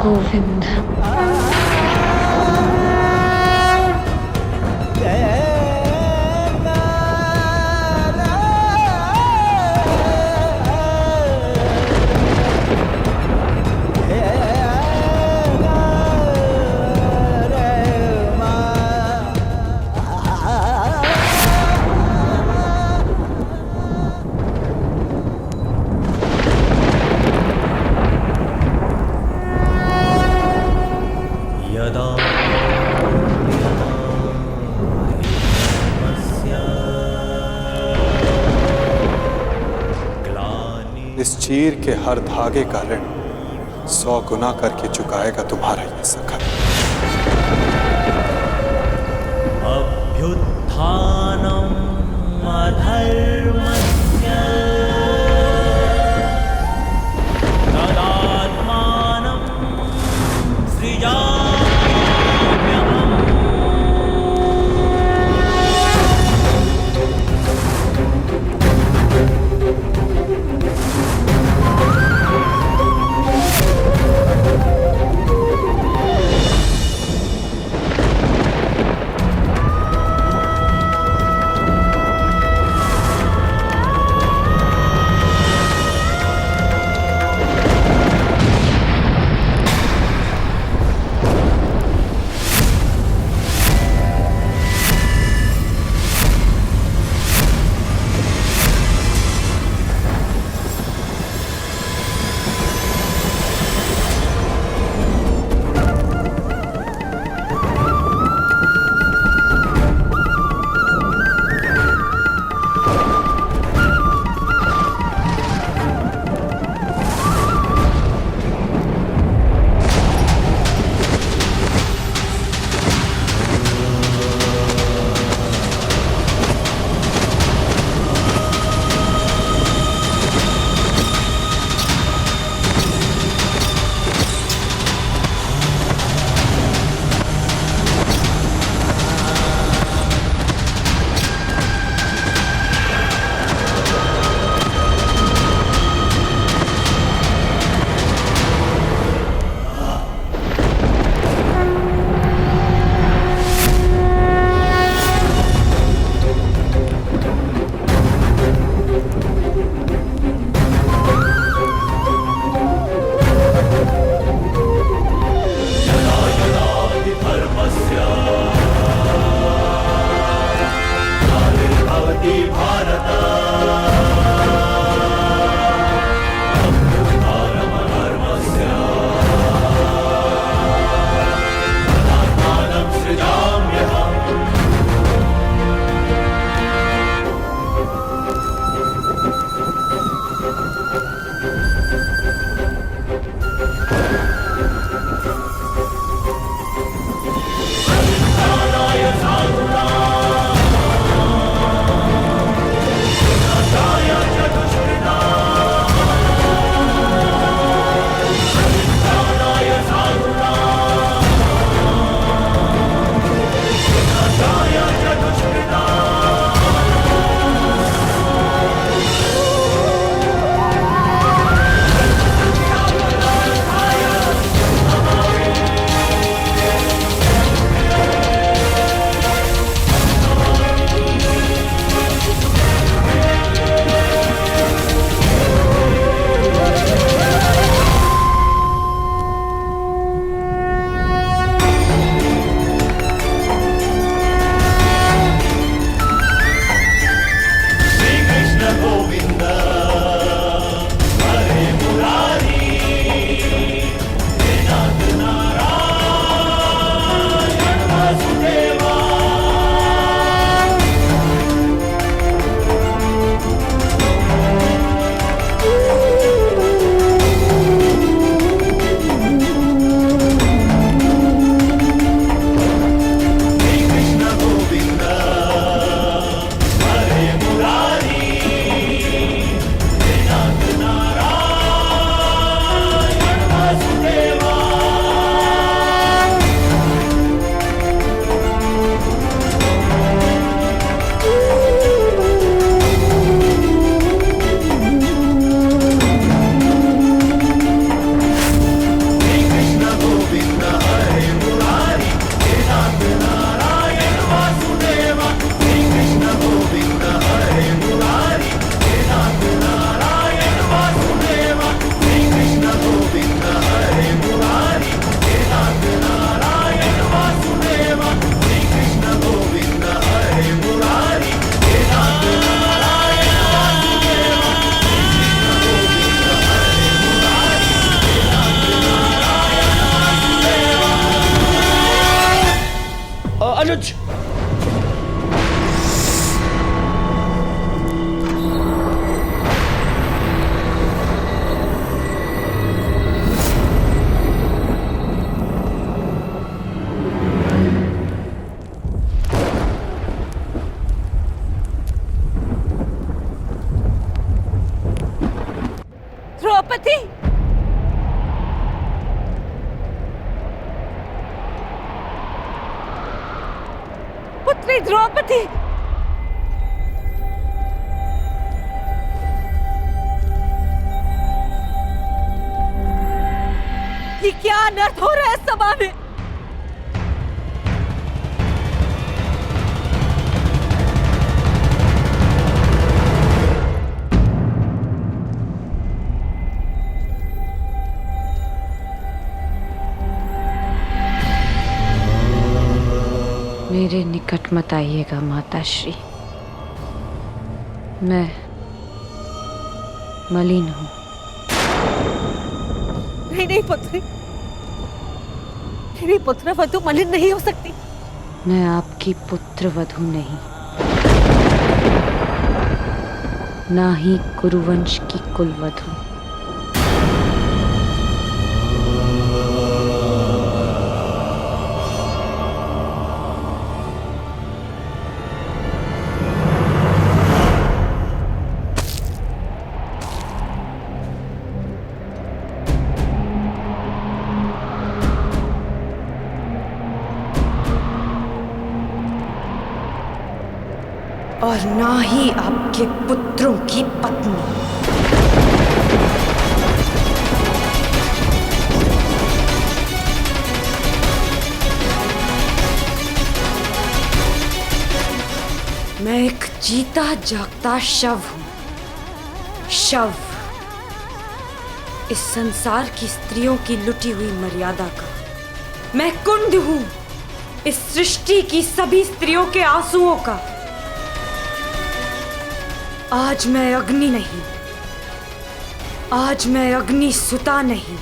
गोविंद। यदा इस चीर के हर धागे का ऋण 100 गुना करके चुकाएगा तुम्हारा ये सखा। अभ्युत्थानम् अधर्मस्य तदात्मानं सृजाम्यहम्। सूरज। द्रौपदी, पुत्री द्रौपदी, ये क्या अनर्थ हो रहा है सभा में? मेरे निकट मत आइएगा माताश्री, मैं मलिन हूँ। नहीं नहीं पुत्री, मेरी पुत्र वधू मलिन नहीं हो सकती। मैं आपकी पुत्र वधू नहीं, ना ही कुरुवंश की कुलवधू। और ना ही आपके पुत्रों की पत्नी। मैं एक जीता जागता शव हूं, शव, इस संसार की स्त्रियों की लुटी हुई मर्यादा का। मैं कुंड हूं, इस सृष्टि की सभी स्त्रियों के आंसुओं का। आज मैं अग्नि नहीं, आज मैं अग्नि सुता नहीं,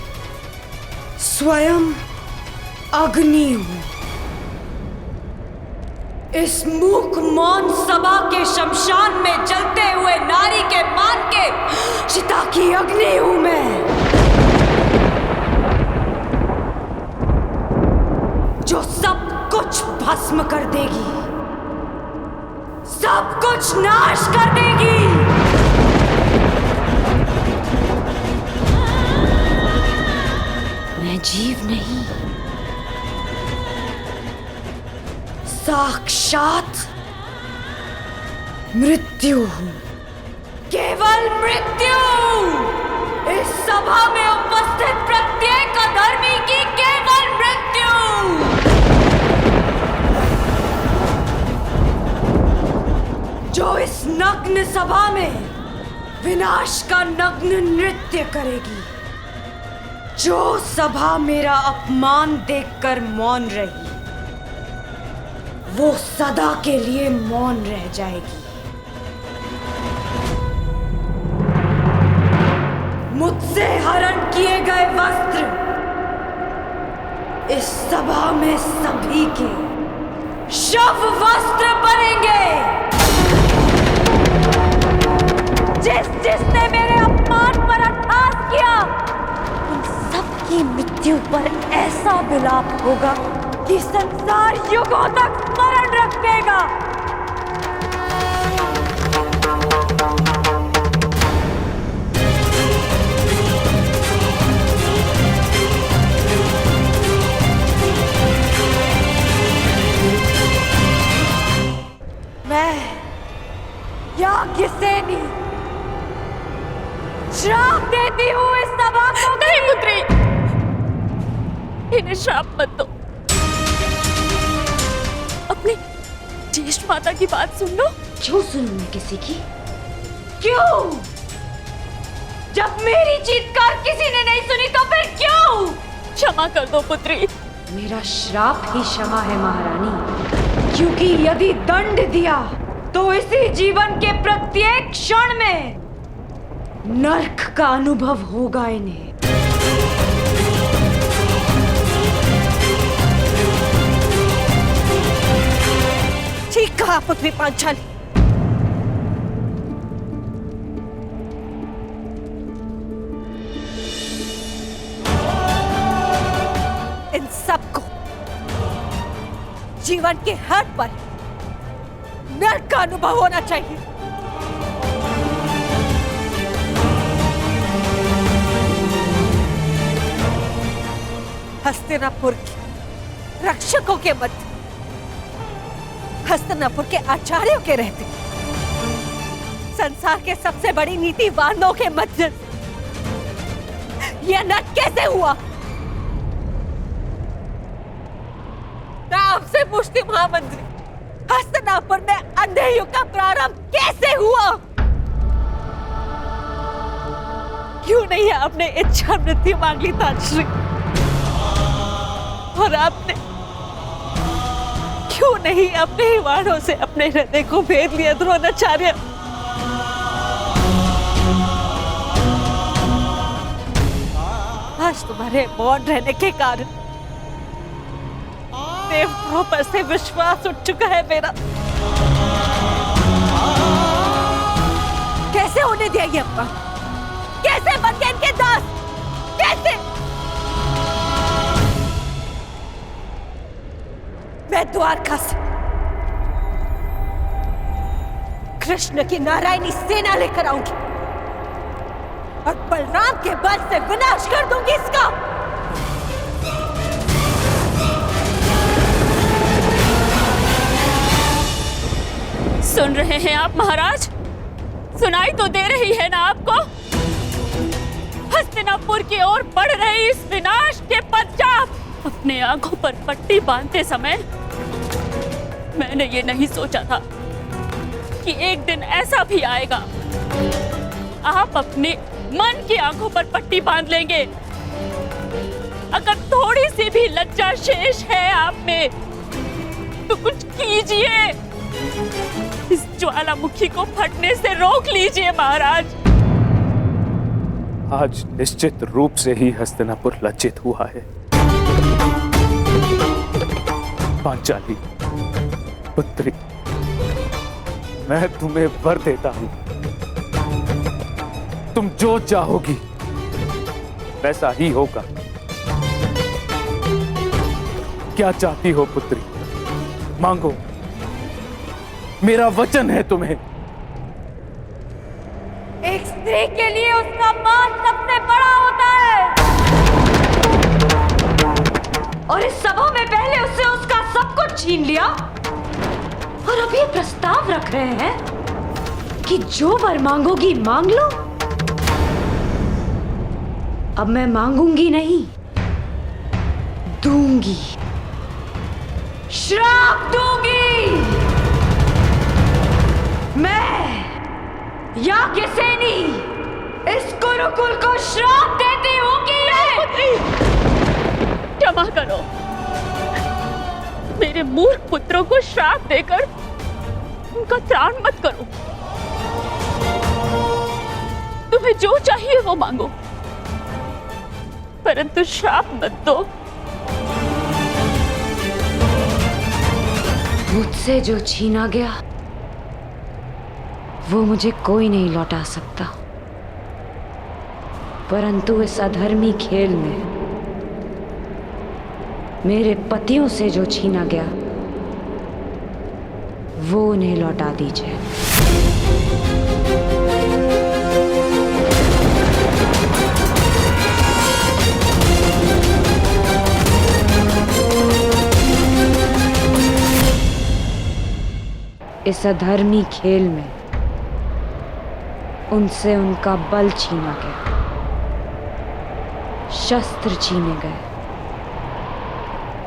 स्वयं अग्नि हूं। इस मूक मौन सभा के शमशान में जलते हुए नारी के मान के चिता की अग्नि हूं मैं, जो सब कुछ भस्म कर देगी, सब कुछ नाश कर देगी। मैं जीव नहीं, साक्षात मृत्यु हूं, केवल मृत्यु। इस सभा में उपस्थित प्रत्येक अधर्मी की केवल मृत्यु। जो इस नग्न सभा में विनाश का नग्न नृत्य करेगी, जो सभा मेरा अपमान देखकर मौन रही, वो सदा के लिए मौन रह जाएगी। मुझसे हरण किए गए वस्त्र इस सभा में सभी के शव वस्त्र बनेंगे। जिसने मेरे अपमान पर अट्टहास किया, उन सबकी मृत्यु पर ऐसा विलाप होगा कि संसार युगों तक स्मरण रखेगा। मैं याज्ञसेनी श्राप देती हूँ इस सभा को। नहीं पुत्री, इन्हें श्राप मत दो। अपनी ज्येष्ठ माता की बात सुन लो। क्यों सुनूं मैं किसी की? क्यों? जब मेरी चीत्कार किसी ने नहीं सुनी तो फिर क्यों? क्षमा कर दो पुत्री। मेरा श्राप ही क्षमा है महारानी, क्योंकि यदि दंड दिया तो इसी जीवन के प्रत्येक क्षण में नर्क का अनुभव होगा इन्हें। हाँ पुत्री पांचाली, इन सबको जीवन के हर पल नर्क का अनुभव होना चाहिए। हस्तिनापुर के रक्षकों के मध्य, हस्तिनापुर के आचार्यों के रहते, संसार के सबसे बड़ी नीतिवानों के मध्य यह नर्क कैसे हुआ? मैं आपसे पूछती महामंत्री, हस्तिनापुर में अंधे युग का प्रारंभ कैसे हुआ? क्यों नहीं आपने इच्छा मृत्यु मांग ली ताजश्री? और आपने क्यों नहीं अपने ही वाणों से अपने हृदय को भेद लिया द्रोणाचार्य? आज तुम्हारे मौन रहने के कारण देवताओं पर से विश्वास उठ चुका है मेरा। कैसे होने दिया ये अपना? कैसे बन गए इनके दास? कैसे? मैं द्वारका से कृष्ण की नारायणी सेना लेकर आऊंगी और बलराम के बल से विनाश कर दूंगी इसका। सुन रहे हैं आप महाराज? सुनाई तो दे रही है ना आपको? हस्तिनापुर की ओर बढ़ रहे इस विनाश के पश्चात अपने आंखों पर पट्टी बांधते समय मैंने ये नहीं सोचा था कि एक दिन ऐसा भी आएगा, आप अपने मन की आंखों पर पट्टी बांध लेंगे। अगर थोड़ी सी भी लज्जा शेष है आप में तो कुछ कीजिए, इस ज्वालामुखी को फटने से रोक लीजिए महाराज। आज निश्चित रूप से ही हस्तिनापुर लज्जित हुआ है। पांचाली पुत्री, मैं तुम्हें वर देता हूं, तुम जो चाहोगी वैसा ही होगा। क्या चाहती हो पुत्री? मांगो, मेरा वचन है तुम्हें। एक स्त्री के लिए उसका मान सबसे बड़ा होता है और इस सभा में पहले उससे उसका सब कुछ छीन लिया और अब ये प्रस्ताव रख रहे हैं कि जो वर मांगोगी मांग लो। अब मैं मांगूंगी नहीं, दूंगी, श्राप दूंगी। मैं याज्ञसेनी इस गुरुकुल को श्राप देती हूँ कि क्षमा करो, मेरे मूर्ख पुत्रों को श्राप देकर उनका त्राण मत करो। तुम्हें जो चाहिए वो मांगो, परंतु श्राप मत दो। मुझसे जो छीना गया वो मुझे कोई नहीं लौटा सकता, परंतु इस अधर्मी खेल में मेरे पतियों से जो छीना गया वो उन्हें लौटा दीजिए। इस अधर्मी खेल में उनसे उनका बल छीना गया, शस्त्र छीने गए,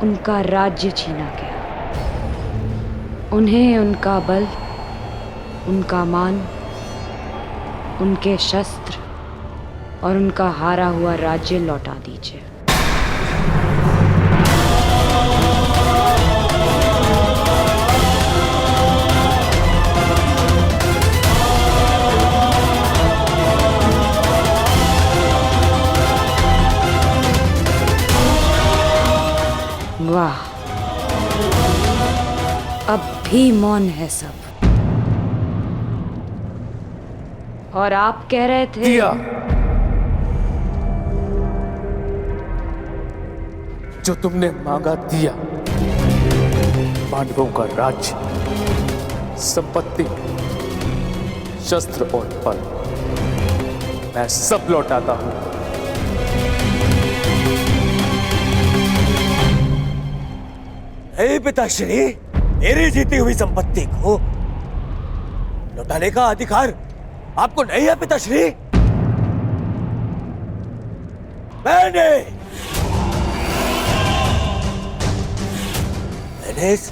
उनका राज्य छीना गया। उन्हें उनका बल, उनका मान, उनके शस्त्र और उनका हारा हुआ राज्य लौटा दीजिए। वाह, अब भी मौन है सब। और आप कह रहे थे दिया, जो तुमने मांगा दिया। पांडवों का राज्य, संपत्ति, शस्त्र और बल मैं सब लौटाता हूं। हे पिताश्री, मेरी जीती हुई संपत्ति को लौटाने का अधिकार आपको नहीं है पिताश्री। मैंने इस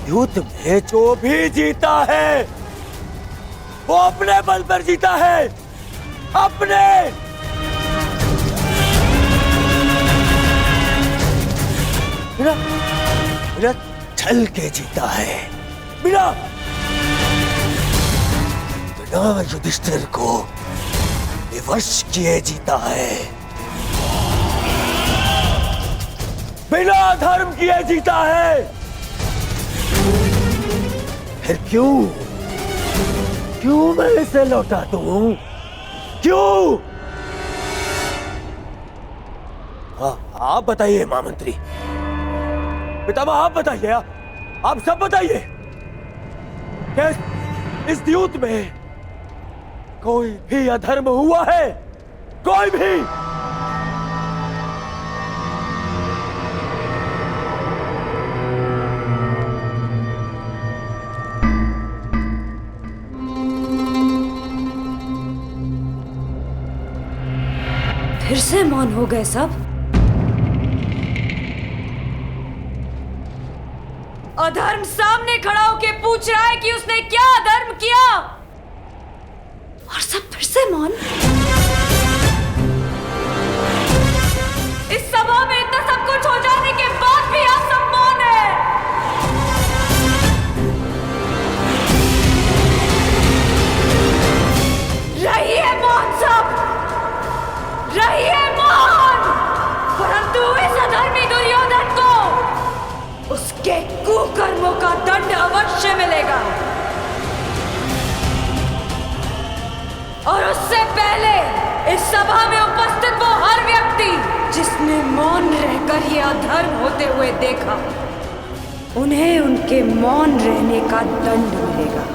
युद्ध में जो भी जीता है वो अपने बल पर जीता है, अपने। बिना छल के जीता है, बिना युधिष्ठिर को विवश किए जीता है, बिना धर्म किए जीता है। फिर क्यों मैं इसे लौटा दूं? क्यों? आप बताइए महामंत्री, पितामह आप बताइए, आप सब बताइए, क्या इस युद्ध में कोई भी अधर्म हुआ है? कोई भी? फिर से मौन हो गए सब। अधर्म सामने खड़ा होके पूछ रहा है कि उसने क्या अधर्म किया, और सब फिर से मौन। इस सभा में इतना सब कुछ हो जाने के बाद भी आप सब मौन हैं। रहिए मौन सब, रहिए मौन। परंतु इस अधर्मी दुर्योधन को उसके कुकर्मों का दंड अवश्य मिलेगा, और उससे पहले इस सभा में उपस्थित वो हर व्यक्ति जिसने मौन रहकर ये अधर्म होते हुए देखा, उन्हें उनके मौन रहने का दंड मिलेगा।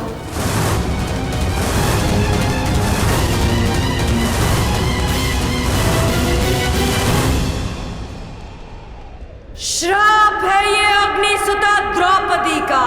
श्राप है ये अग्निसुता द्रौपदी का।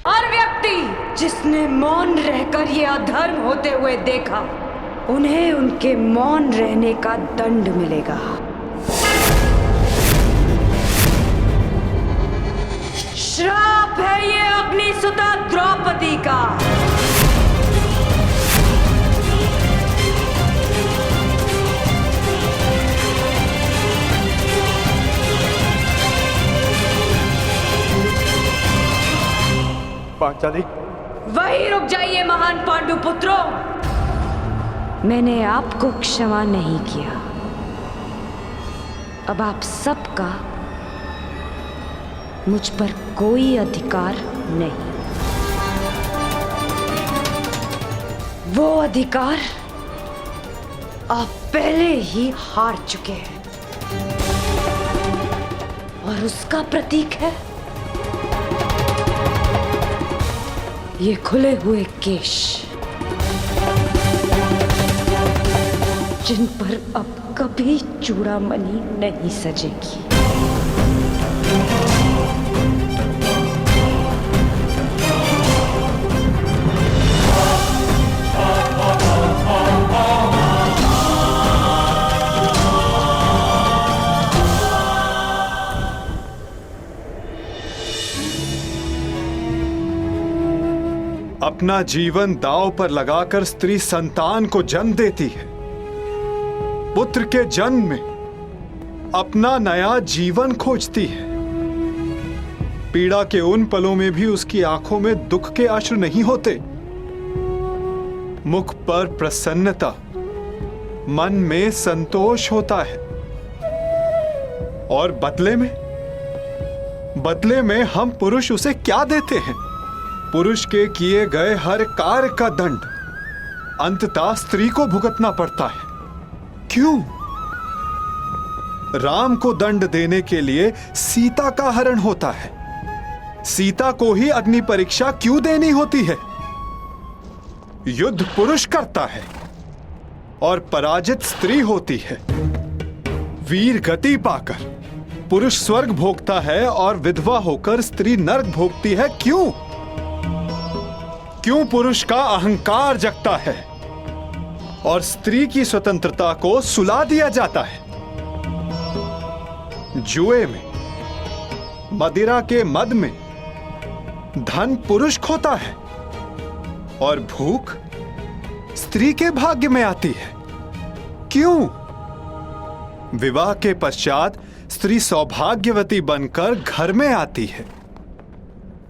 हर व्यक्ति जिसने मौन रहकर ये अधर्म होते हुए देखा, उन्हें उनके मौन रहने का दंड मिलेगा। श्राप है ये अग्निसुता द्रौपदी का। पांचाली, वहीं रुक जाइए महान पांडु पुत्रों। मैंने आपको क्षमा नहीं किया। अब आप सबका मुझ पर कोई अधिकार नहीं। वो अधिकार आप पहले ही हार चुके हैं, और उसका प्रतीक है ये खुले हुए केश, जिन पर अब कभी चूड़ामणि नहीं सजेगी। अपना जीवन दांव पर लगाकर स्त्री संतान को जन्म देती है। पुत्र के जन्म में अपना नया जीवन खोजती है। पीड़ा के उन पलों में भी उसकी आंखों में दुख के अश्रु नहीं होते। मुख पर प्रसन्नता, मन में संतोष होता है। और बदले में हम पुरुष उसे क्या देते हैं? पुरुष के किए गए हर कार्य का दंड अंततः स्त्री को भुगतना पड़ता है। क्यों? राम को दंड देने के लिए सीता का हरण होता है। सीता को ही अग्नि परीक्षा क्यों देनी होती है? युद्ध पुरुष करता है और पराजित स्त्री होती है। वीर गति पाकर पुरुष स्वर्ग भोगता है और विधवा होकर स्त्री नरक भोगती है। क्यों? क्यों पुरुष का अहंकार जगता है और स्त्री की स्वतंत्रता को सुला दिया जाता है? जुए में, मदिरा के मद में धन पुरुष खोता है और भूख स्त्री के भाग्य में आती है। क्यों? विवाह के पश्चात स्त्री सौभाग्यवती बनकर घर में आती है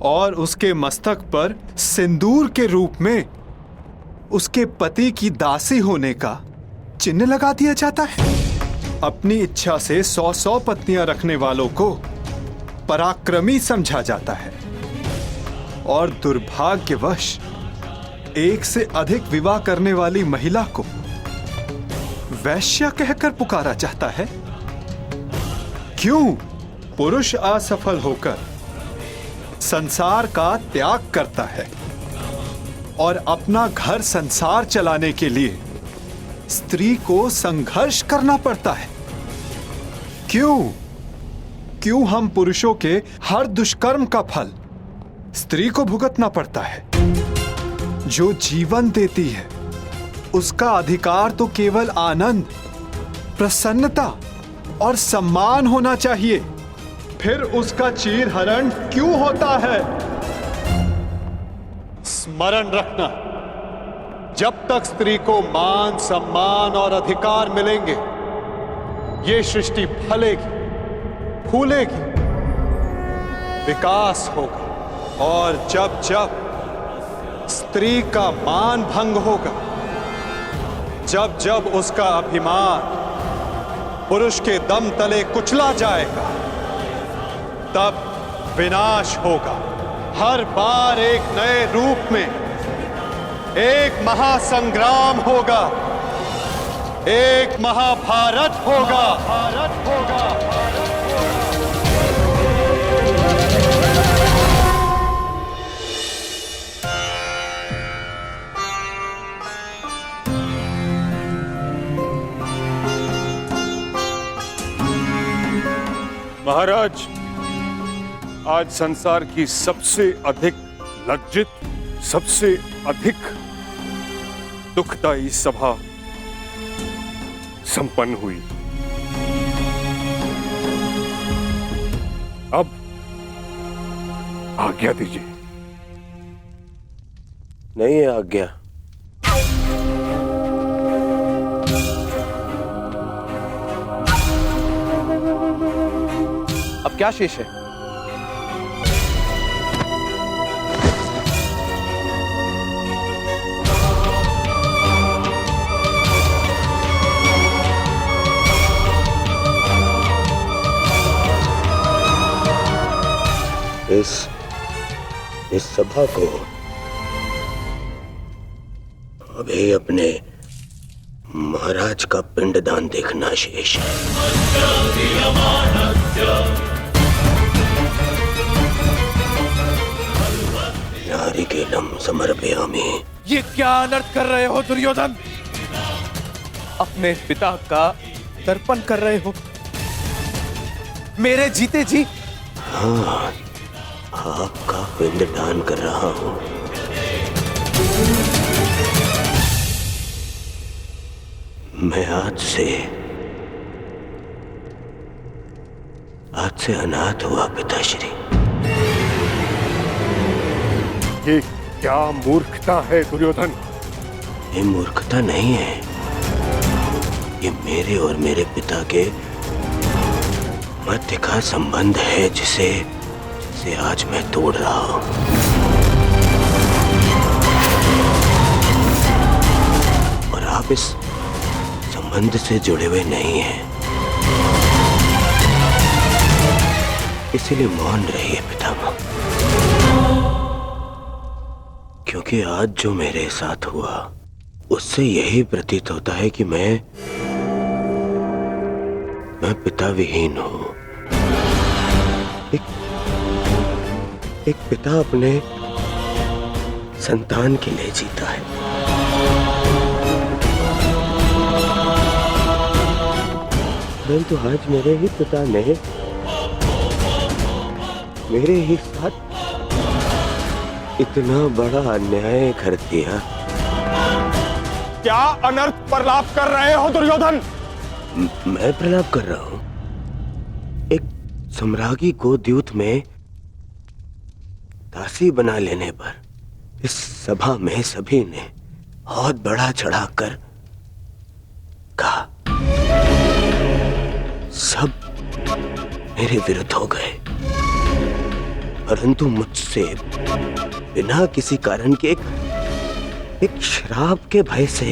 और उसके मस्तक पर सिंदूर के रूप में उसके पति की दासी होने का चिन्ह लगा दिया जाता है। अपनी इच्छा से 100 पत्नियां रखने वालों को पराक्रमी समझा जाता है और दुर्भाग्यवश एक से अधिक विवाह करने वाली महिला को वैश्या कहकर पुकारा जाता है। क्यों? पुरुष असफल होकर संसार का त्याग करता है और अपना घर संसार चलाने के लिए स्त्री को संघर्ष करना पड़ता है। क्यों हम पुरुषों के हर दुष्कर्म का फल स्त्री को भुगतना पड़ता है? जो जीवन देती है उसका अधिकार तो केवल आनंद, प्रसन्नता और सम्मान होना चाहिए। फिर उसका चीरहरण क्यों होता है? स्मरण रखना, जब तक स्त्री को मान, सम्मान और अधिकार मिलेंगे ये सृष्टि फलेगी, फूलेगी, विकास होगा। और जब जब स्त्री का मान भंग होगा, जब जब उसका अभिमान पुरुष के दम तले कुचला जाएगा, तब विनाश होगा। हर बार एक नए रूप में एक महासंग्राम होगा, एक महाभारत होगा। महाराज, आज संसार की सबसे अधिक लज्जित, सबसे अधिक दुखदायी सभा संपन्न हुई। अब आज्ञा दीजिए। नहीं है आज्ञा। अब क्या शेष है? इस सभा को अभी अपने महाराज का पिंडदान देखना शेष है। नारिकेलम समर्पयामि। ये क्या अनर्थ कर रहे हो दुर्योधन? अपने पिता का तर्पण कर रहे हो मेरे जीते जी। हाँ, आपका पिंडदान कर रहा हूं। मैं आज से अनाथ हुआ पिताश्री। ये क्या मूर्खता है दुर्योधन? ये मूर्खता नहीं है, ये मेरे और मेरे पिता के मध्य का संबंध है जिसे आज मैं तोड़ रहा हूं। और आप इस संबंध से जुड़े हुए नहीं हैं, इसीलिए मौन रहिए पितामह। क्योंकि आज जो मेरे साथ हुआ उससे यही प्रतीत होता है कि मैं पिता विहीन हूं। एक पिता अपने संतान के लिए जीता है। परंतु आज मेरे ही पिता ने मेरे ही साथ इतना बड़ा अन्याय कर दिया। क्या अनर्थ प्रलाप कर रहे हो दुर्योधन? मैं प्रलाप कर रहा हूं। एक सम्राज्ञी को द्यूत में दासी बना लेने पर इस सभा में सभी ने बहुत बड़ा चढ़ाकर कहा। सब मेरे विरुद्ध हो गए, परंतु मुझसे बिना किसी कारण के एक श्राप के भय से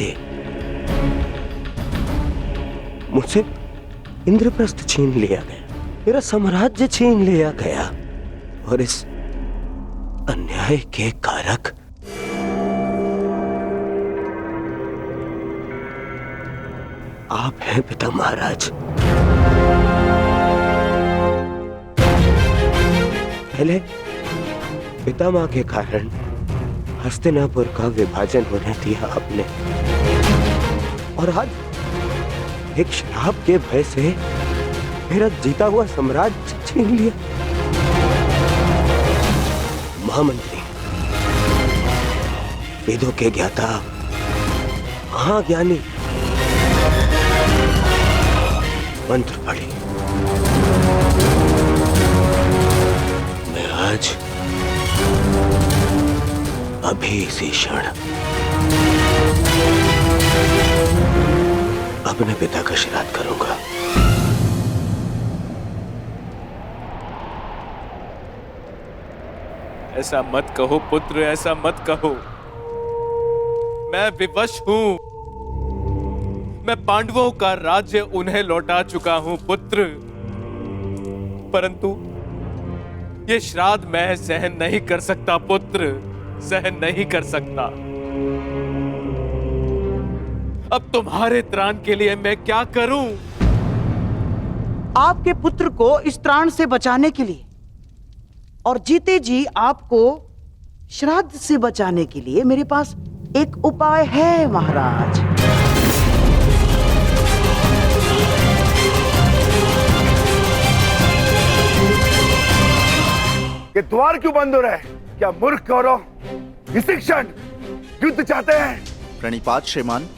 मुझसे इंद्रप्रस्थ छीन लिया गया, मेरा साम्राज्य छीन लिया गया। और इस अन्याय के कारक आप हैं पिता महाराज। पहले पितामह के कारण हस्तिनापुर का विभाजन होने दिया आपने, और आज एक श्राप के भय से मेरा जीता हुआ साम्राज्य छीन लिया। महामंत्री, वेदों के ज्ञाता, महाज्ञानी, मंत्र पढ़े। मैं आज अभी इसी क्षण अपने पिता का श्राद्ध करूंगा। ऐसा मत कहो पुत्र, ऐसा मत कहो। मैं विवश हूं। मैं पांडवों का राज्य उन्हें लौटा चुका हूं पुत्र, परंतु ये श्राद्ध मैं सहन नहीं कर सकता पुत्र, सहन नहीं कर सकता। अब तुम्हारे त्राण के लिए मैं क्या करूं? आपके पुत्र को इस त्राण से बचाने के लिए और जीते जी आपको श्राद्ध से बचाने के लिए मेरे पास एक उपाय है महाराज। ये द्वार क्यों बंद हो रहा है? क्या मूर्ख कौरव इसी क्षण युद्ध चाहते हैं? प्रणिपात श्रीमान,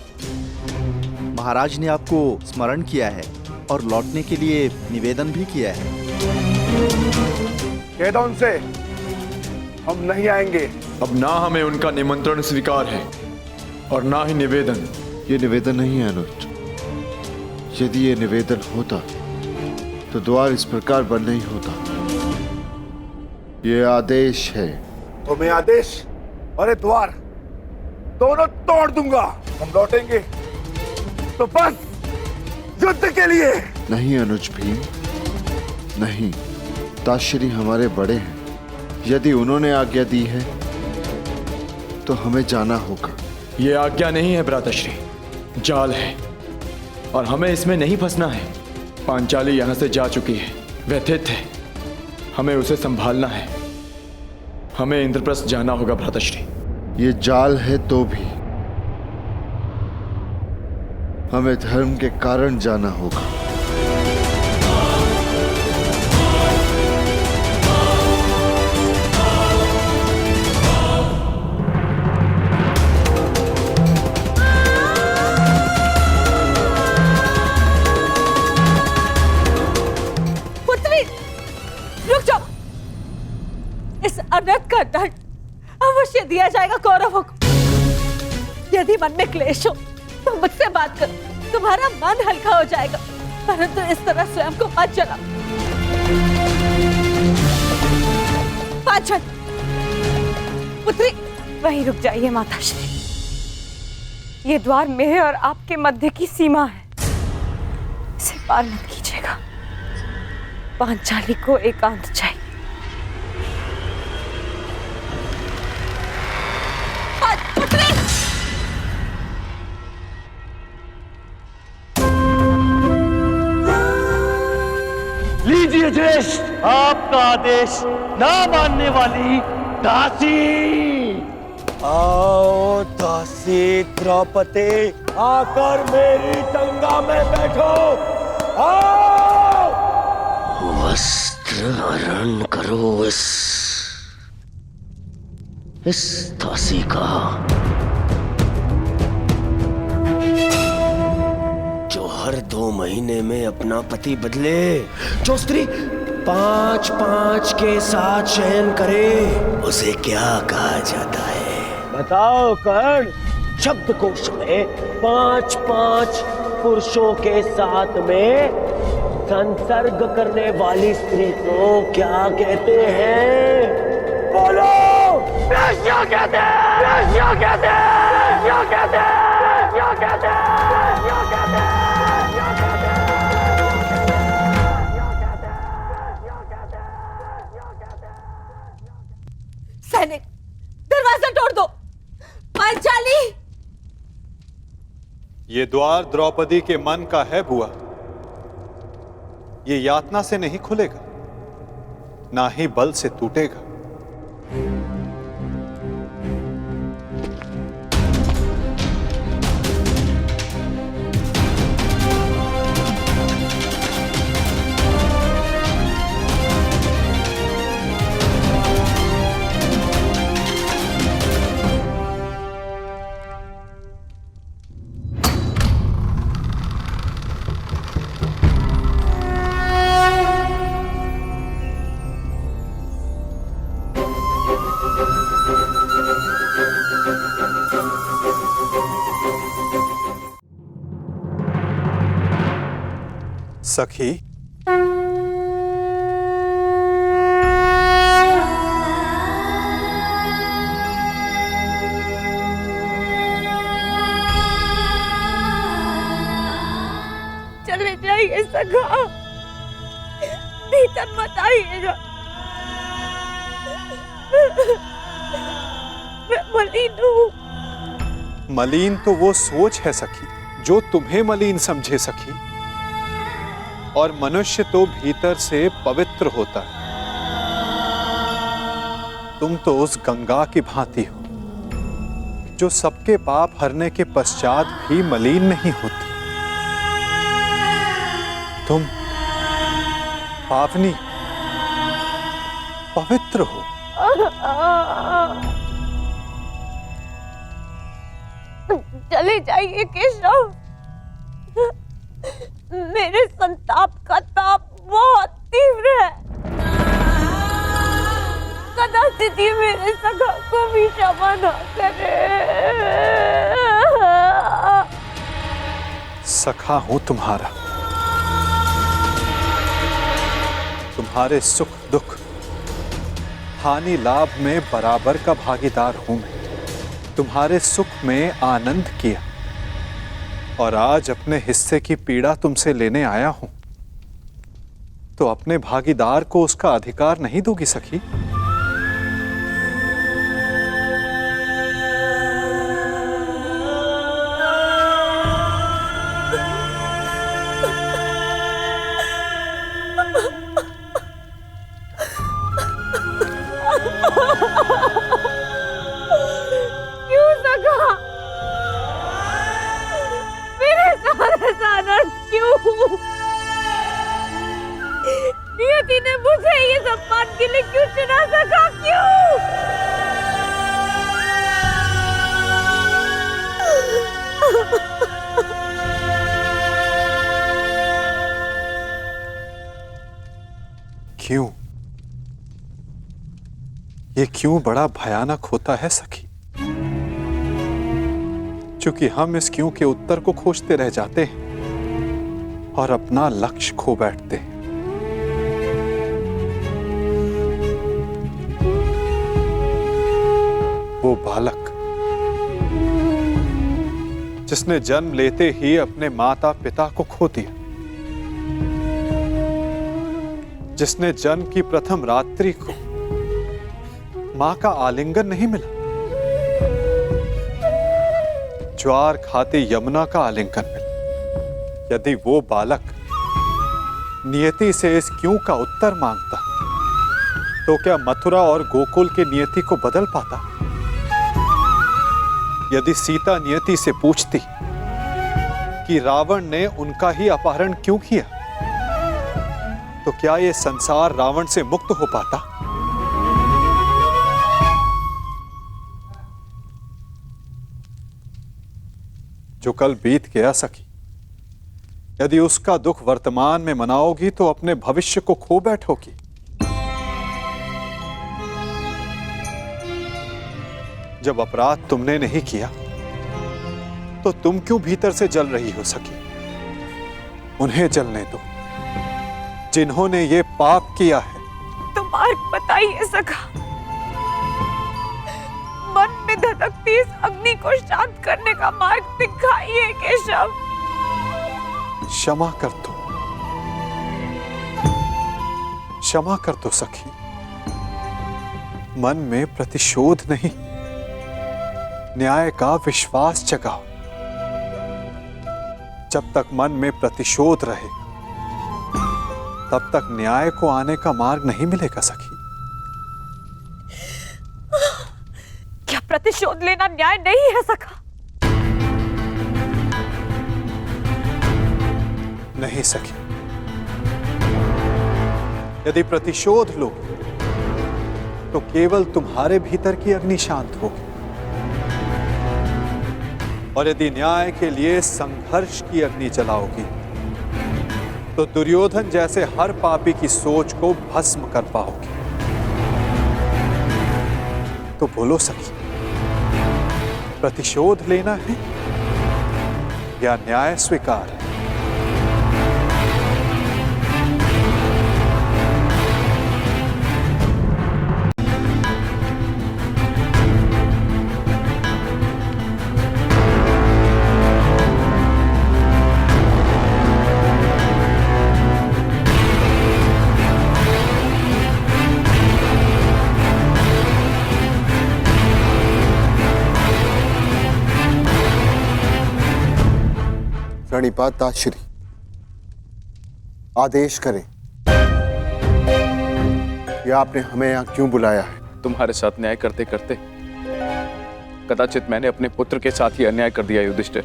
महाराज ने आपको स्मरण किया है और लौटने के लिए निवेदन भी किया है। कह दो उनसे हम नहीं आएंगे। अब ना हमें उनका निमंत्रण स्वीकार है और ना ही निवेदन। ये निवेदन नहीं है अनुज। यदि ये निवेदन होता तो द्वार इस प्रकार बंद नहीं होता। ये आदेश है। तुम्हें आदेश और ये द्वार दोनों तोड़ दूंगा। हम लौटेंगे तो बस युद्ध के लिए। नहीं अनुज भीम, नहीं। ताश्री हमारे बड़े हैं, यदि उन्होंने आज्ञा दी है तो हमें जाना होगा। ये आज्ञा नहीं है भ्राताश्री, जाल है और हमें इसमें नहीं फंसना है। पांचाली यहां से जा चुकी है, व्यथित है, हमें उसे संभालना है। हमें इंद्रप्रस्थ जाना होगा भ्राताश्री। ये जाल है तो भी हमें धर्म के कारण जाना होगा। अनर्थ का दंड अवश्य दिया जाएगा कौरवों को। यदि मन में क्लेश हो तो मुझसे बात करो, तुम्हारा मन हल्का हो जाएगा, परंतु इस तरह स्वयं को मत जलाओ। पांचन, पुत्री वहीं रुक जाइए माताश्री। ये द्वार मेरे और आपके मध्य की सीमा है, इसे पार मत कीजिएगा। पांचाली को एकांत चाहिए। लीजिए ज्येष्ठ, आपका आदेश ना मानने वाली दासी। आओ दासी द्रौपदी, आकर मेरी गंगा में बैठो। आओ, वस्त्र हरण करो इस दासी का, जो हर 2 महीने में अपना पति बदले, जो स्त्री 5-5 के साथ शयन करे, उसे क्या कहा जाता है? बताओ कर्ण। शब्दकोश में 5-5 पुरुषों के साथ में संसर्ग करने वाली स्त्री को क्या कहते हैं? बोलो। वेश्या कहते हैं, वेश्या कहते हैं, वेश्या कहते हैं, वेश्या कहते हैं, वेश्या कहते हैं। सैनिक, दरवाजा तोड़ दो। पांचाली, ये द्वार द्रौपदी के मन का है बुआ। ये यातना से नहीं खुलेगा, ना ही बल से टूटेगा। सखी, चले जाइए सखा, भीतर मत आइएगा। मैं मलिन हूँ। मलिन तो वो सोच है सखी जो तुम्हें मलिन समझे सखी, और मनुष्य तो भीतर से पवित्र होता है। तुम तो उस गंगा की भांति हो जो सबके पाप हरने के पश्चात भी मलिन नहीं होती। तुम पावनी पवित्र हो। चले जाइए केशव, मेरे संताप का ताप बहुत तीव्र है। कदाचित मेरे सखा को भी क्षमा न करे। सखा हूं तुम्हारा, तुम्हारे सुख दुख हानि लाभ में बराबर का भागीदार हूं मैं। तुम्हारे सुख में आनंद किया और आज अपने हिस्से की पीड़ा तुमसे लेने आया हूं, तो अपने भागीदार को उसका अधिकार नहीं दोगी सखी? क्यों सखा? मेरे सारे सानंद क्यों? नियति ने मुझे ये सम्मान के लिए क्यों चुना सका? क्यों? क्यों? ये क्यों बड़ा भयानक होता है सखी, क्योंकि हम इस क्यों के उत्तर को खोजते रह जाते हैं। और अपना लक्ष्य खो बैठते हैं। वो बालक जिसने जन्म लेते ही अपने माता पिता को खो दिया, जिसने जन्म की प्रथम रात्रि को मां का आलिंगन नहीं मिला, ज्वार खाती यमुना का आलिंगन मिला। यदि वो बालक नियति से इस क्यों का उत्तर मांगता, तो क्या मथुरा और गोकुल की नियति को बदल पाता? यदि सीता नियति से पूछती कि रावण ने उनका ही अपहरण क्यों किया, तो क्या यह संसार रावण से मुक्त हो पाता? जो कल बीत गया सखी, यदि उसका दुख वर्तमान में मनाओगी तो अपने भविष्य को खो बैठोगी। जब अपराध तुमने नहीं किया तो तुम क्यों भीतर से जल रही हो सकी? उन्हें जलने दो जिन्होंने ये पाप किया है। तो मार्ग बताइए सखा, मन में धधकती इस अग्नि को शांत करने का मार्ग दिखाइए केशव। क्षमा कर दो, क्षमा कर दो सखी। मन में प्रतिशोध नहीं, न्याय का विश्वास जगाओ। जब तक मन में प्रतिशोध रहेगा, तब तक न्याय को आने का मार्ग नहीं मिलेगा सखी। क्या प्रतिशोध लेना न्याय नहीं है सखा? नहीं सखी, यदि प्रतिशोध लो तो केवल तुम्हारे भीतर की अग्नि शांत होगी, और यदि न्याय के लिए संघर्ष की अग्नि जलाओगी तो दुर्योधन जैसे हर पापी की सोच को भस्म कर पाओगी। तो बोलो सखी, प्रतिशोध लेना है या न्याय स्वीकार है? प्रणिपात ताश्री, आदेश करें कि आपने हमें यहाँ क्यों बुलाया है? तुम्हारे साथ न्याय करते करते कदाचित मैंने अपने पुत्र के साथ ही अन्याय कर दिया युधिष्ठिर।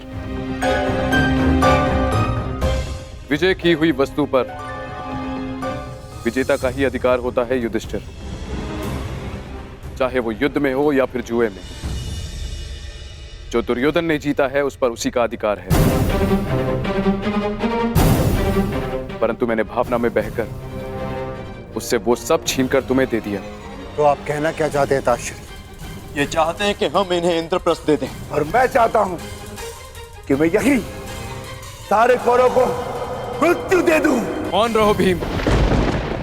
विजय की हुई वस्तु पर विजेता का ही अधिकार होता है युधिष्ठिर, चाहे वो युद्ध में हो या फिर जुए में। जो दुर्योधन ने जीता है उस पर उसी का अधिकार है, परंतु मैंने भावना में बहकर उससे वो सब छीनकर तुम्हें दे दिया। तो आप कहना क्या चाहते हैं ताश्री? ये चाहते हैं कि हम इन्हें इंद्रप्रस्थ दे दें। और मैं चाहता हूं कि मैं यही सारे कौरवों को मृत्यु दे दूं। मौन रहो भीम,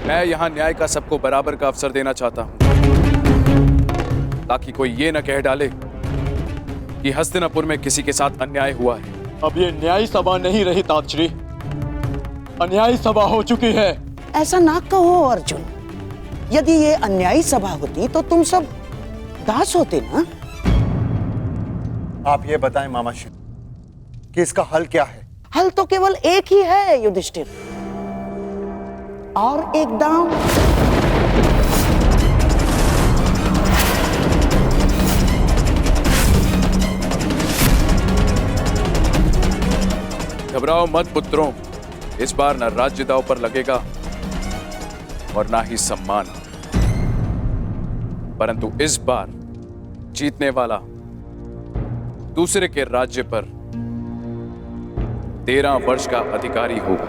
मैं यहाँ न्याय का सबको बराबर का अवसर देना चाहता हूँ, ताकि कोई ये न कह डाले कि हस्तिनापुर में किसी के साथ अन्याय हुआ है। अब ये न्याय सभा नहीं रही तातश्री, अन्याय सभा हो चुकी है। ऐसा ना कहो अर्जुन, यदि ये अन्यायी सभा होती तो तुम सब दास होते ना। आप ये बताएं मामाश्री कि इसका हल क्या है? हल तो केवल एक ही है युधिष्ठिर, और एक दांव। घबराओ मत पुत्रों, इस बार न राज्य दांव पर लगेगा और ना ही सम्मान, परंतु इस बार जीतने वाला दूसरे के राज्य पर 13 वर्ष का अधिकारी होगा।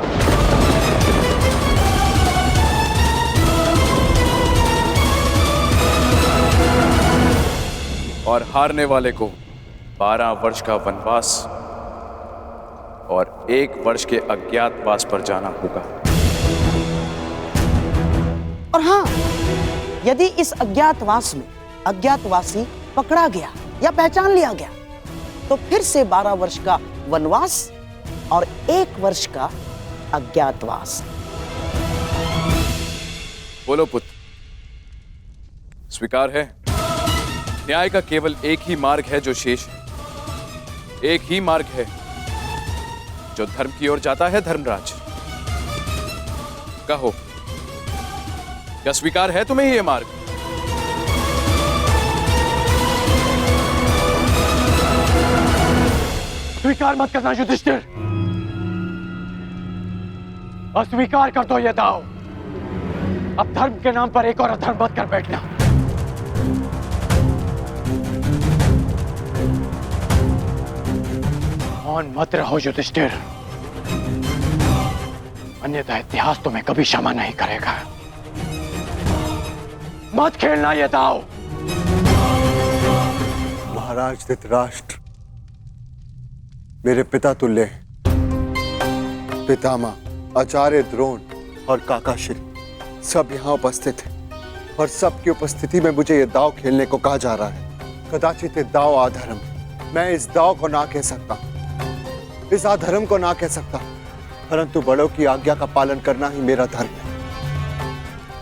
और हारने वाले को 12 वर्ष का वनवास और 1 वर्ष के अज्ञातवास पर जाना होगा। और हाँ, यदि इस अज्ञातवास में अज्ञातवासी पकड़ा गया या पहचान लिया गया तो फिर से 12 वर्ष का वनवास और 1 वर्ष का अज्ञातवास। बोलो पुत्र, स्वीकार है? न्याय का केवल एक ही मार्ग है जो शेष है, एक ही मार्ग है जो धर्म की ओर जाता है। धर्मराज, कहो, क्या स्वीकार है तुम्हें ये मार्ग? स्वीकार मत करना युधिष्ठिर, अस्वीकार कर दो ये दाव। अब धर्म के नाम पर एक और अधर्म मत कर बैठना। मौन मत रहो युधिष्ठिर, अन्यथा इतिहास तुम्हें कभी क्षमा नहीं करेगा। मत खेलना ये दाव। महाराज धृतराष्ट्र मेरे पिता तुल्य हैं। पितामह, आचार्य द्रोण और काका श्री सब यहाँ उपस्थित हैं और सबकी उपस्थिति में मुझे ये दाव खेलने को कहा जा रहा है। कदाचित ये दाव अधर्म, मैं इस दाव को ना कह सकता, इस अधर्म को ना कह सकता, परंतु बड़ों की आज्ञा का पालन करना ही मेरा धर्म है।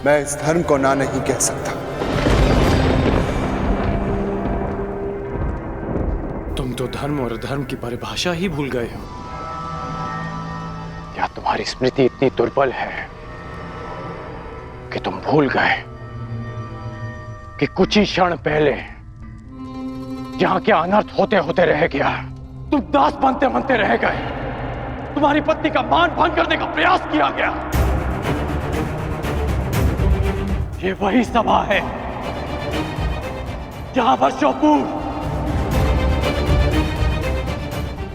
मैं इस धर्म को ना नहीं कह सकता। तुम तो धर्म और अधर्म की परिभाषा ही भूल गए हो। क्या तुम्हारी स्मृति इतनी दुर्बल है कि तुम भूल गए कि कुछ ही क्षण पहले जहां क्या अनर्थ होते होते रह गया, तुम दास बनते बनते रह गए। तुम्हारी पत्नी का मान भंग करने का प्रयास किया गया। ये वही सभा है जहां वर्षों पूर्व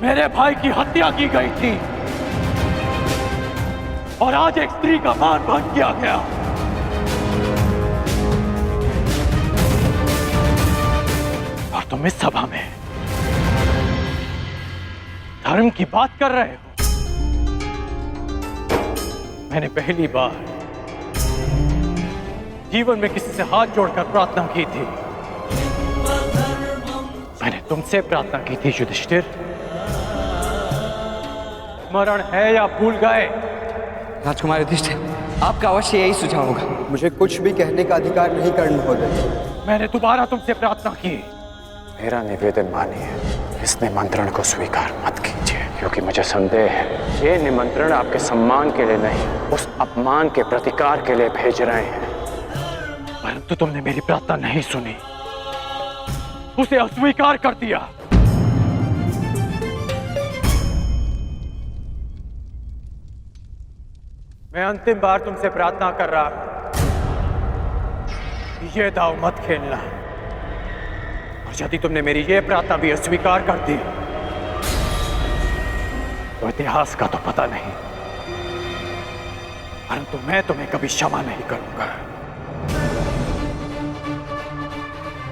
मेरे भाई की हत्या की गई थी और आज एक स्त्री का मान भंग किया गया। और तुम इस सभा में धर्म की बात कर रहे हो। मैंने पहली बार जीवन में किसी से हाथ जोड़कर प्रार्थना की थी। मैंने तुमसे प्रार्थना की थी युधिष्ठिर। स्मरण है या भूल गए? राजकुमार युधिष्ठिर, आपका अवश्य यही सुझाव होगा। मुझे कुछ भी कहने का अधिकार नहीं कर्ण महोदय। मैंने दोबारा तुमसे प्रार्थना की। मेरा निवेदन मानिए, इस निमंत्रण को स्वीकार मत कीजिए, क्योंकि मुझे संदेह है ये निमंत्रण आपके सम्मान के लिए नहीं, उस अपमान के प्रतिकार के लिए भेज रहे हैं। परंतु तुमने मेरी प्रार्थना नहीं सुनी, उसे अस्वीकार कर दिया। मैं अंतिम बार तुमसे प्रार्थना कर रहा हूं, ये दाव मत खेलना। और यदि तुमने मेरी ये प्रार्थना भी अस्वीकार कर दी तो इतिहास का तो पता नहीं, परंतु मैं तुम्हें कभी क्षमा नहीं करूंगा।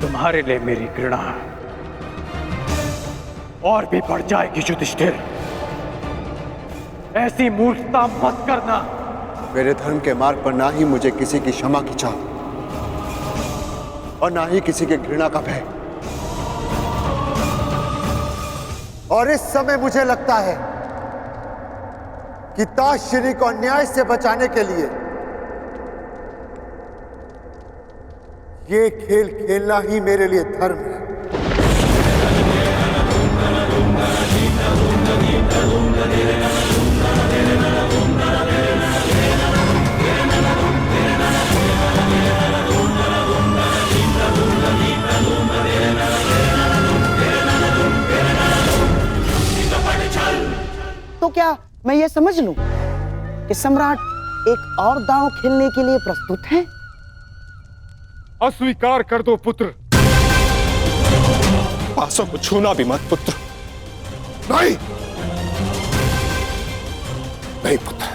तुम्हारे लिए मेरी घृणा और भी बढ़ जाएगी युधिष्ठिर। ऐसी मूर्खता मत करना। मेरे धर्म के मार्ग पर ना ही मुझे किसी की क्षमा की चाह और ना ही किसी के घृणा का भय। और इस समय मुझे लगता है कि ताश्री को अन्याय से बचाने के लिए ये खेल खेलना ही मेरे लिए धर्म है। तो क्या मैं ये समझ लूं कि सम्राट एक और दांव खेलने के लिए प्रस्तुत हैं? अस्वीकार कर दो पुत्र। पासों को छूना भी मत पुत्र। नहीं, नहीं पुत्र।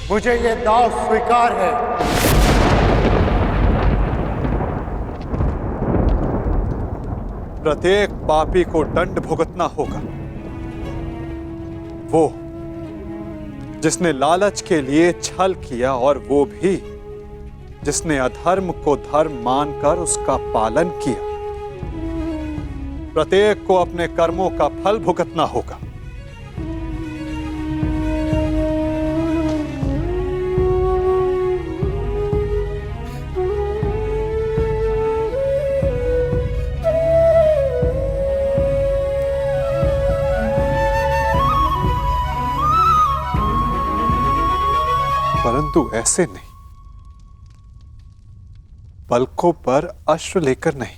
मुझे यह दाव स्वीकार है। प्रत्येक पापी को दंड भुगतना होगा। वो जिसने लालच के लिए छल किया, और वो भी जिसने अधर्म को धर्म मानकर उसका पालन किया। प्रत्येक को अपने कर्मों का फल भुगतना होगा। परंतु ऐसे नहीं, पलकों पर अश्रु लेकर नहीं।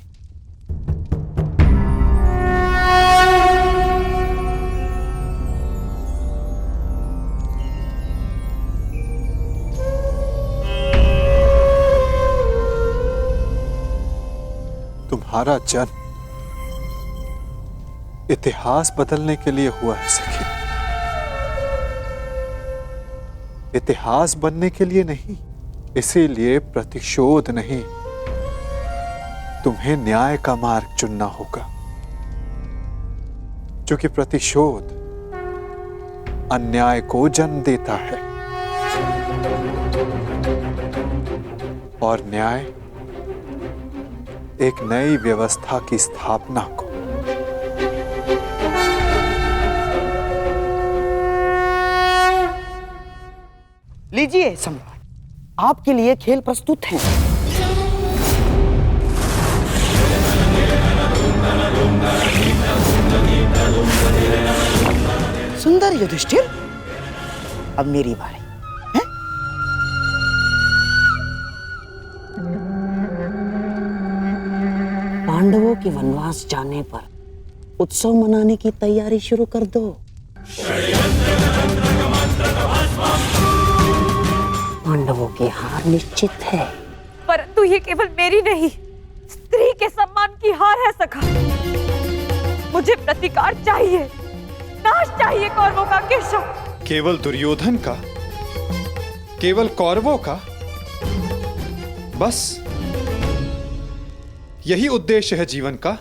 तुम्हारा जन्म इतिहास बदलने के लिए हुआ है सखी, इतिहास बनने के लिए नहीं। इसीलिए प्रतिशोध नहीं, तुम्हें न्याय का मार्ग चुनना होगा, क्योंकि प्रतिशोध अन्याय को जन्म देता है और न्याय एक नई व्यवस्था की स्थापना को। लीजिए सम्राट, आपके लिए खेल प्रस्तुत हैं। सुंदर युधिष्ठिर, अब मेरी बारी है। पांडवों के वनवास जाने पर उत्सव मनाने की तैयारी शुरू कर दो। पांडवों की हार निश्चित है। परंतु ये केवल मेरी नहीं, स्त्री के सम्मान की हार है सखा। मुझे प्रतिकार चाहिए, नाश चाहिए कौरवों का केशव। केवल दुर्योधन का, केवल कौरवों का, बस यही उद्देश्य है जीवन का।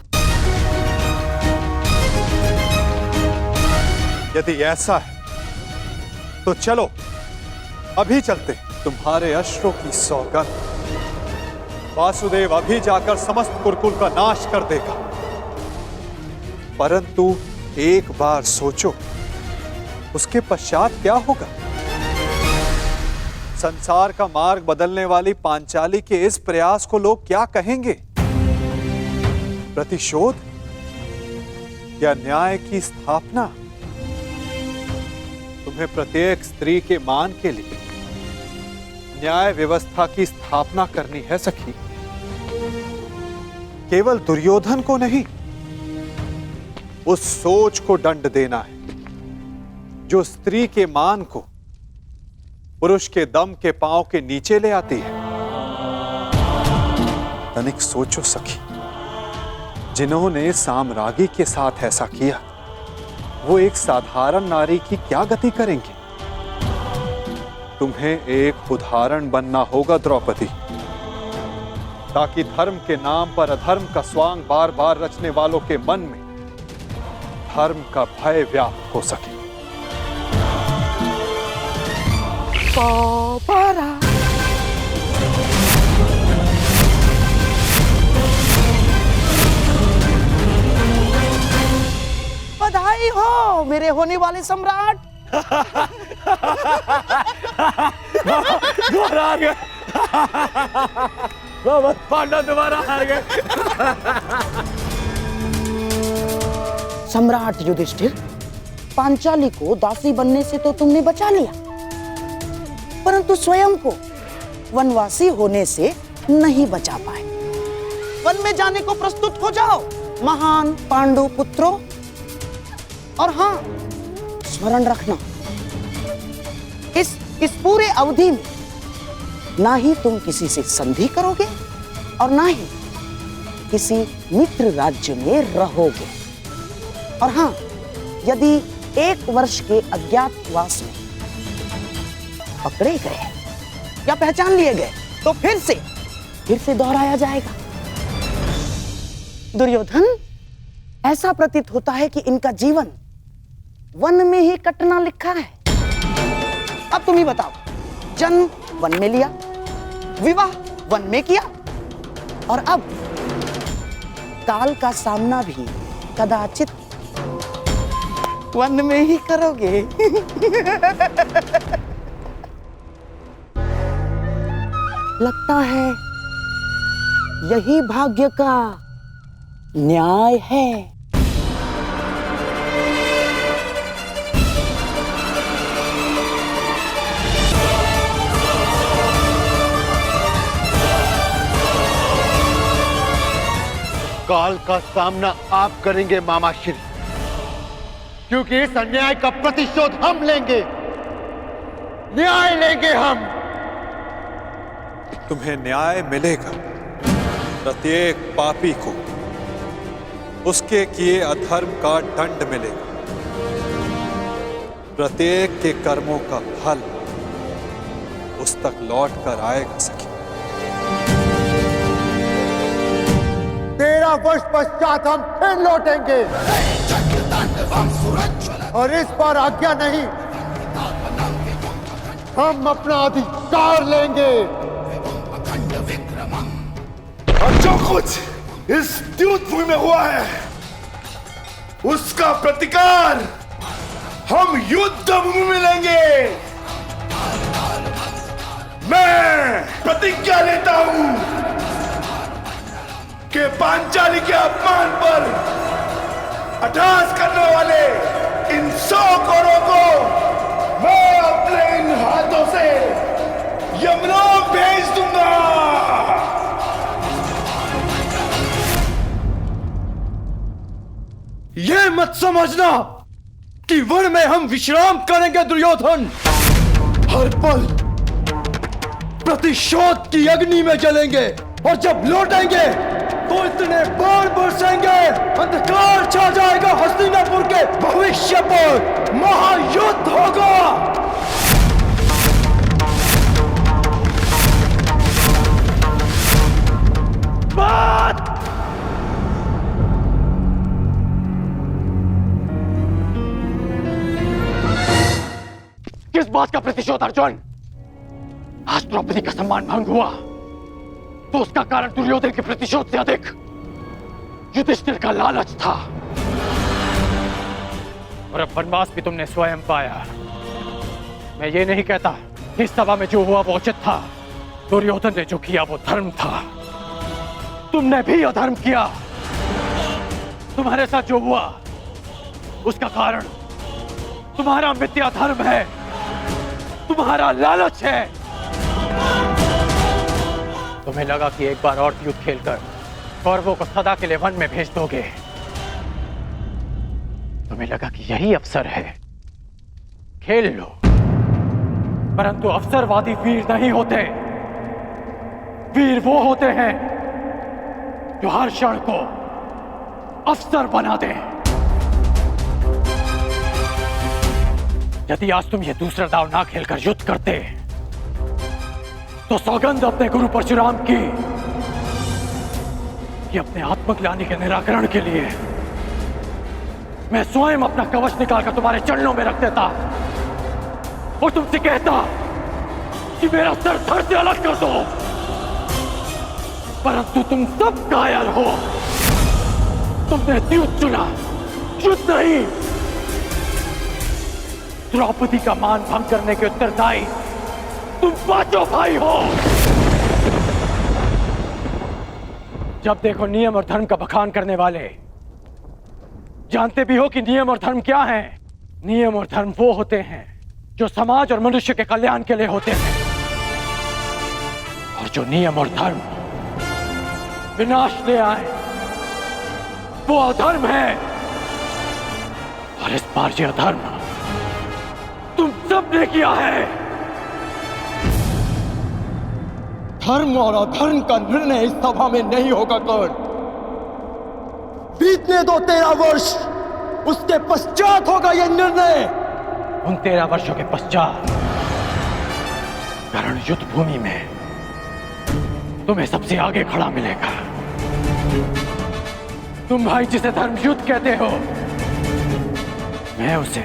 यदि ऐसा है तो चलो अभी चलते। तुम्हारे अश्रों की सौगंध वासुदेव अभी जाकर समस्त कुरुकुल का नाश कर देगा। परंतु एक बार सोचो, उसके पश्चात क्या होगा? संसार का मार्ग बदलने वाली पांचाली के इस प्रयास को लोग क्या कहेंगे? प्रतिशोध या न्याय की स्थापना? तुम्हें प्रत्येक स्त्री के मान के लिए न्याय व्यवस्था की स्थापना करनी है सखी। केवल दुर्योधन को नहीं, उस सोच को दंड देना है जो स्त्री के मान को पुरुष के दम के पांव के नीचे ले आती है। तनिक सोचो सखी, जिन्होंने साम्राज्ञी के साथ ऐसा किया, वो एक साधारण नारी की क्या गति करेंगे? तुम्हें एक उदाहरण बनना होगा द्रौपदी, ताकि धर्म के नाम पर अधर्म का स्वांग बार बार रचने वालों के मन में धर्म का भय व्याप्त हो सके। बधाई हो मेरे होने वाले सम्राट। दोबारा हार गए। पांडव दोबारा हार गए। सम्राट युधिष्ठिर, पांचाली को दासी बनने से तो तुमने बचा लिया, परंतु स्वयं को वनवासी होने से नहीं बचा पाए। वन में जाने को प्रस्तुत हो जाओ महान पांडु पुत्रों। और हां, स्मरण रखना, इस पूरे अवधि में ना ही तुम किसी से संधि करोगे और ना ही किसी मित्र राज्य में रहोगे। और हां, यदि 1 वर्ष के अज्ञातवास में पकड़े गए या पहचान लिए गए तो फिर से दोहराया जाएगा। दुर्योधन, ऐसा प्रतीत होता है कि इनका जीवन वन में ही कटना लिखा है। अब तुम ही बताओ, जन्म वन में लिया, विवाह वन में किया, और अब काल का सामना भी कदाचित वन में ही करोगे। लगता है यही भाग्य का न्याय है। काल का सामना आप करेंगे मामा श्री, क्योंकि इस अन्याय का प्रतिशोध हम लेंगे, न्याय लेंगे हम। तुम्हें न्याय मिलेगा। प्रत्येक पापी को उसके किए अधर्म का दंड मिलेगा। प्रत्येक के कर्मों का फल उस तक लौट कर आएगा सखी। 13 वर्ष पश्चात हम फिर लौटेंगे, और इस बार आज्ञा नहीं, हम अपना अधिकार लेंगे। और जो कुछ इस द्यूत भूमि में हुआ है, उसका प्रतिकार हम युद्ध भूमि में लेंगे। मैं प्रतिज्ञा लेता हूं कि पांचाली के अपमान पर अट्टहास करने वाले इन 100 कौरवों को मैं अपने इन हाथों से यमलोक भेज दूंगा। ये मत समझना कि वन में हम विश्राम करेंगे दुर्योधन। हर पल प्रतिशोध की अग्नि में जलेंगे, और जब लौटेंगे तो इतने बाण बरसेंगे, अंधकार छा जाएगा हस्तिनापुर के भविष्य पर। महायुद्ध होगा। बात किस बात का प्रतिशोध अर्जुन? आज द्रौपदी का सम्मान भंग हुआ तो उसका कारण दुर्योधन के प्रतिशोध से अधिक युधिष्ठिर का लालच था, और अब वनवास भी तुमने स्वयं पाया। मैं ये नहीं कहता इस सभा में जो हुआ वो उचित था। दुर्योधन ने जो किया वो धर्म था। तुमने भी अधर्म किया। तुम्हारे साथ जो हुआ उसका कारण तुम्हारा मिथ्या धर्म है, तुम्हारा लालच है। तुम्हें लगा कि एक बार और युद्ध खेलकर कौरवों को सदा के लिए वन में भेज दोगे। तुम्हें लगा कि यही अवसर है, खेल लो। परंतु अवसरवादी वीर नहीं होते। वीर वो होते हैं जो हर क्षण को अवसर बना दें। यदि आज तुम ये दूसरा दाव ना खेलकर युद्ध करते तो सौगंध अपने गुरु परशुराम की कि अपने आत्मग्लानि के निराकरण के लिए मैं स्वयं अपना कवच निकालकर तुम्हारे चरणों में रख देता और तुमसे कहता कि मेरा सर धड़ से अलग कर दो। परंतु तुम सब कायल हो। तुमने द्यूत चुना, युद्ध नहीं। द्रौपदी का मान भंग करने के उत्तरदायी तुम पांचों भाई हो। जब देखो नियम और धर्म का बखान करने वाले। जानते भी हो कि नियम और धर्म क्या है? नियम और धर्म वो होते हैं जो समाज और मनुष्य के कल्याण के लिए होते हैं, और जो नियम और धर्म विनाश ले आए वो अधर्म है। और इस बार ये अधर्म तुम सबने किया है। धर्म और अधर्म का निर्णय इस सभा में नहीं होगा कर्ण। बीतने दो 13 वर्ष, उसके पश्चात होगा यह निर्णय। उन 13 वर्षों के पश्चात कर्ण युद्ध भूमि में तुम्हें सबसे आगे खड़ा मिलेगा। तुम भाई जिसे धर्म युद्ध कहते हो, मैं उसे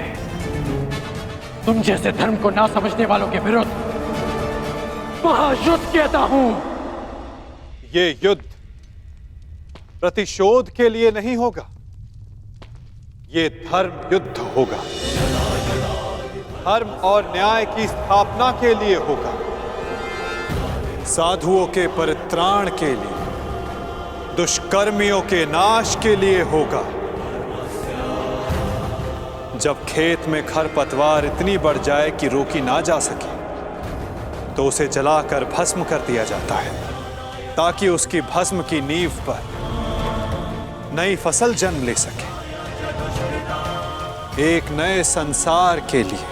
तुम जैसे धर्म को ना समझने वालों के विरुद्ध महायुद्ध कहता हूं। ये युद्ध प्रतिशोध के लिए नहीं होगा, ये धर्म युद्ध होगा। धर्म और न्याय की स्थापना के लिए होगा, साधुओं के परित्राण के लिए, दुष्कर्मियों के नाश के लिए होगा। जब खेत में खरपतवार इतनी बढ़ जाए कि रोकी ना जा सके, तो उसे जलाकर भस्म कर दिया जाता है, ताकि उसकी भस्म की नींव पर नई फसल जन्म ले सके। एक नए संसार के लिए,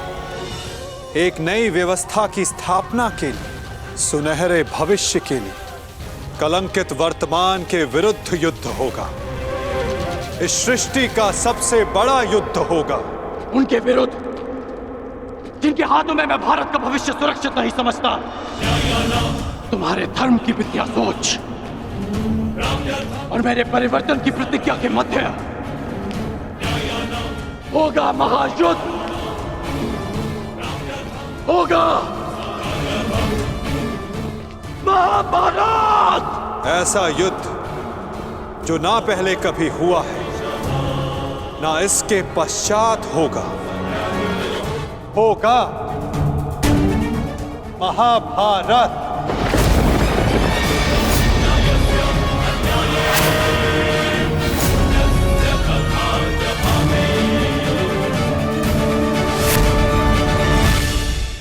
एक नई व्यवस्था की स्थापना के लिए, सुनहरे भविष्य के लिए, कलंकित वर्तमान के विरुद्ध युद्ध होगा। इस सृष्टि का सबसे बड़ा युद्ध होगा। उनके विरुद्ध जिनके हाथों में मैं भारत का भविष्य सुरक्षित नहीं समझता। तुम्हारे धर्म की विद्या सोच और मेरे परिवर्तन की प्रतिज्ञा के मध्य होगा महायुद्ध, होगा महाभारत। ऐसा युद्ध जो ना पहले कभी हुआ है, ना इसके पश्चात होगा। होगा महाभारत।